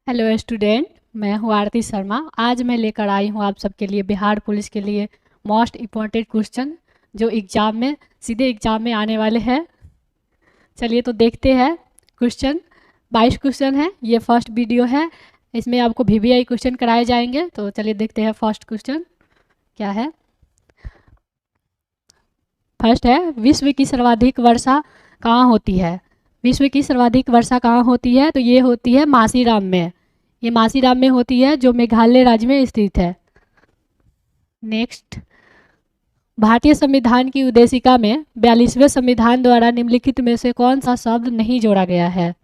Hello student, मैं हूँ आरती शर्मा। आज मैं लेकर आई हूँ आप सबके लिए बिहार पुलिस के लिए मोस्ट इम्पॉर्टेंट क्वेश्चन जो सीधे एग्जाम में आने वाले हैं। चलिए तो देखते हैं। क्वेश्चन 22 क्वेश्चन है, ये फर्स्ट वीडियो है। इसमें आपको VVI क्वेश्चन कराए जाएंगे। तो चलिए देखते हैं फर्स्ट क्वेश्चन क्या है। फर्स्ट है, विश्व की सर्वाधिक वर्षा कहाँ होती है? विश्व की सर्वाधिक वर्षा कहाँ होती है? तो ये होती है मासीराम में। ये मासीराम में होती है जो मेघालय राज्य में स्थित है। नेक्स्ट, भारतीय संविधान की उद्देशिका में 42वें संविधान द्वारा निम्नलिखित में से कौन सा शब्द नहीं जोड़ा गया है?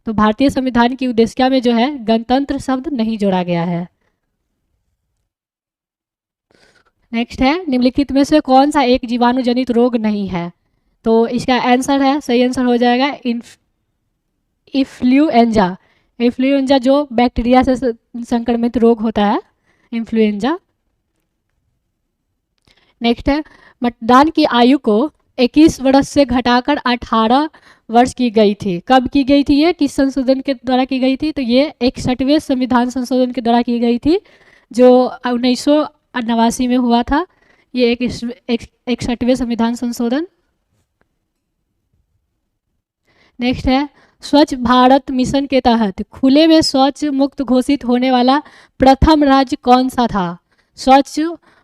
तो भारतीय संविधान की उद्देशिका में जो है गणतंत्र शब्द नहीं जोड़ा गया है। नेक्स्ट है, निम्नलिखित में से कौन सा एक जीवाणु जनित रोग नहीं है? तो इसका आंसर है, सही आंसर हो जाएगा इन्फ्लुएंजा। इन्फ्लुएंजा जो बैक्टीरिया से संक्रमित रोग होता है, इन्फ्लुएंजा। नेक्स्ट है, मतदान की आयु को 21 वर्ष से घटाकर 18 वर्ष की गई थी। कब की गई थी? ये किस संशोधन के द्वारा की गई थी? तो ये 61वें संविधान संशोधन के द्वारा की गई थी जो 1989 में हुआ था। ये 61वें संविधान संशोधन। नेक्स्ट है, स्वच्छ भारत मिशन के तहत खुले में शौच मुक्त घोषित होने वाला प्रथम राज्य कौन सा था? स्वच्छ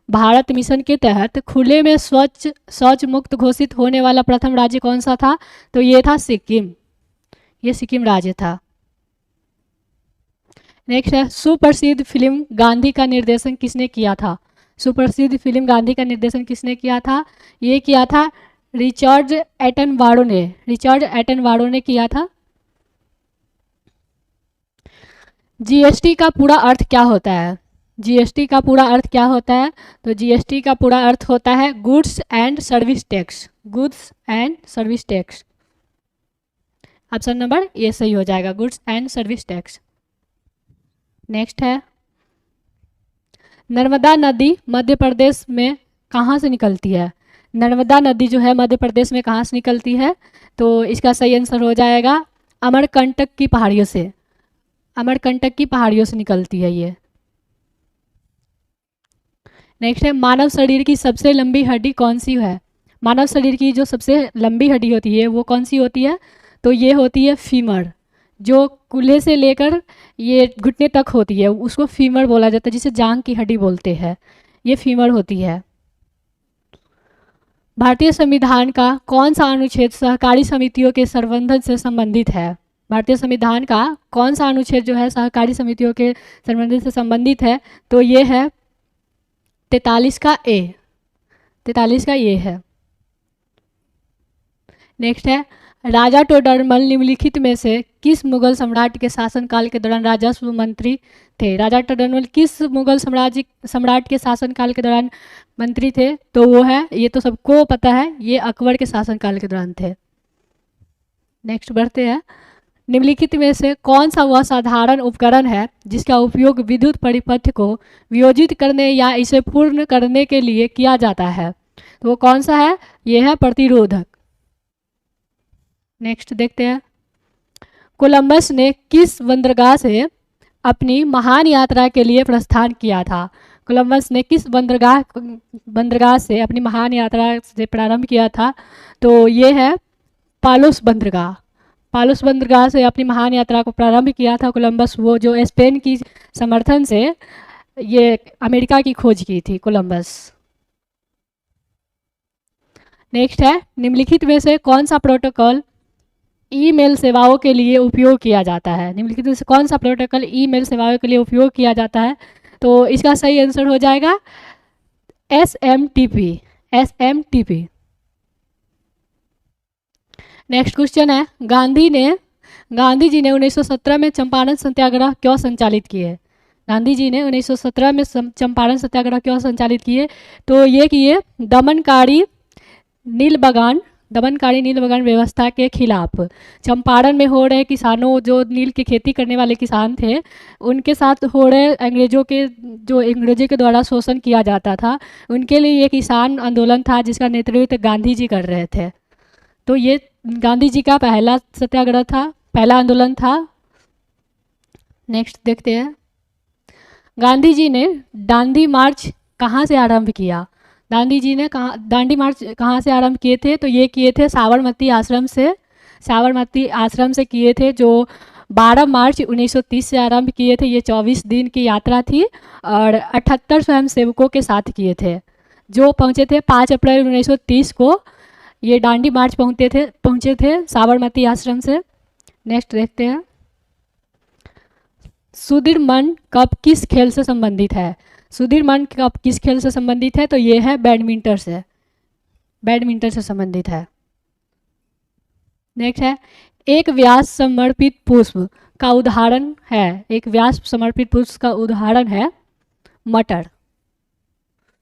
भारत मिशन के तहत खुले में शौच मुक्त घोषित होने वाला प्रथम राज्य कौन सा था? तो ये था सिक्किम। ये सिक्किम राज्य था। नेक्स्ट है, सुप्रसिद्ध फिल्म गांधी का निर्देशन किसने किया था? सुप्रसिद्ध फिल्म गांधी का निर्देशन किसने किया था? ये किया था रिचर्ड एटनबारो ने। रिचर्ड एटनबारो ने किया था। जीएसटी का पूरा अर्थ क्या होता है? जीएसटी का पूरा अर्थ क्या होता है? तो जीएसटी का पूरा अर्थ होता है goods and service tax. Goods and service tax. Option number ये सही हो जाएगा, goods and service tax. Next है, नर्मदा नदी मध्य प्रदेश में कहाँ से निकलती है? नर्मदा नदी जो है मध्य प्रदेश में कहाँ से निकलती है? तो इसका सही आंसर हो जाएगा अमरकंटक की पहाड़ियों से। अमरकंटक की पहाड़ियों से निकलती है ये। नेक्स्ट है, मानव शरीर की सबसे लंबी हड्डी कौन सी है? मानव शरीर की जो सबसे लंबी हड्डी होती है वो कौन सी होती है? तो ये होती है फीमर। जो कूल्हे से लेकर ये घुटने तक होती है उसको फीमर बोला जाता है, जिसे जांग की हड्डी बोलते हैं। ये फीमर होती है। भारतीय संविधान का कौन सा अनुच्छेद सहकारी समितियों के संवर्धन से संबंधित है? भारतीय संविधान का कौन सा अनुच्छेद जो है सहकारी समितियों के संवर्धन से संबंधित है? तो ये है 43 का ए। 43 का ये है। नेक्स्ट है, राजा टोडरमल निम्नलिखित में से किस मुगल सम्राट के शासनकाल के दौरान राजस्व मंत्री थे? राजा टोडरमल किस मुगल सम्राट के शासनकाल के दौरान मंत्री थे? तो वो है, ये तो सबको पता है, ये अकबर के शासनकाल के दौरान थे। नेक्स्ट बढ़ते हैं, निम्नलिखित में से कौन सा वह साधारण उपकरण है जिसका उपयोग विद्युत परिपथ को वियोजित करने या इसे पूर्ण करने के लिए किया जाता है? तो वो कौन सा है? यह है प्रतिरोधक। नेक्स्ट देखते हैं, कोलंबस ने किस बंदरगाह से अपनी महान यात्रा के लिए प्रस्थान किया था? कोलंबस ने किस बंदरगाह से अपनी महान यात्रा से प्रारंभ किया था? तो ये है पालोस बंदरगाह। पालोस बंदरगाह से अपनी महान यात्रा को प्रारंभ किया था कोलंबस, वो जो स्पेन की समर्थन से ये अमेरिका की खोज की थी कोलंबस। नेक्स्ट है, निम्नलिखित में से कौन सा प्रोटोकॉल ईमेल सेवाओं के लिए उपयोग किया जाता है? निम्नलिखित में से कौन सा प्रोटोकॉल ईमेल सेवाओं के लिए उपयोग किया जाता है? तो इसका सही आंसर हो जाएगा SMTP। SMTP। नेक्स्ट क्वेश्चन है, गांधी जी ने 1917 में चंपारण सत्याग्रह क्यों संचालित किए? गांधी जी ने 1917 में चंपारण सत्याग्रह क्यों संचालित किए? तो ये किए दमनकारी नील बगान व्यवस्था के खिलाफ। चंपारण में हो रहे किसानों, जो नील की खेती करने वाले किसान थे, उनके साथ हो रहे अंग्रेजों के द्वारा शोषण किया जाता था, उनके लिए ये किसान आंदोलन था जिसका नेतृत्व गांधी जी कर रहे थे। तो ये गांधी जी का पहला सत्याग्रह था, पहला आंदोलन था। नेक्स्ट देखते हैं, गांधी जी ने दांडी मार्च कहाँ से आरंभ किया। गांधी जी ने दांडी मार्च कहाँ से आरंभ किए थे, तो ये किए थे साबरमती आश्रम से। साबरमती आश्रम से किए थे, जो 12 मार्च 1930 से आरंभ किए थे। ये 24 दिन की यात्रा थी और 78 स्वयंसेवकों के साथ किए थे, जो पहुँचे थे 5 अप्रैल 1930 को। ये दांडी मार्च पहुँचे थे साबरमती आश्रम से। नेक्स्ट देखते हैं, सुधीर मन कप किस खेल से संबंधित है। सुधीर मन कप किस खेल से संबंधित है, तो ये है बैडमिंटन से संबंधित है। नेक्स्ट है, एक व्यास समर्पित पुष्प का उदाहरण है। एक व्यास समर्पित पुष्प का उदाहरण है मटर।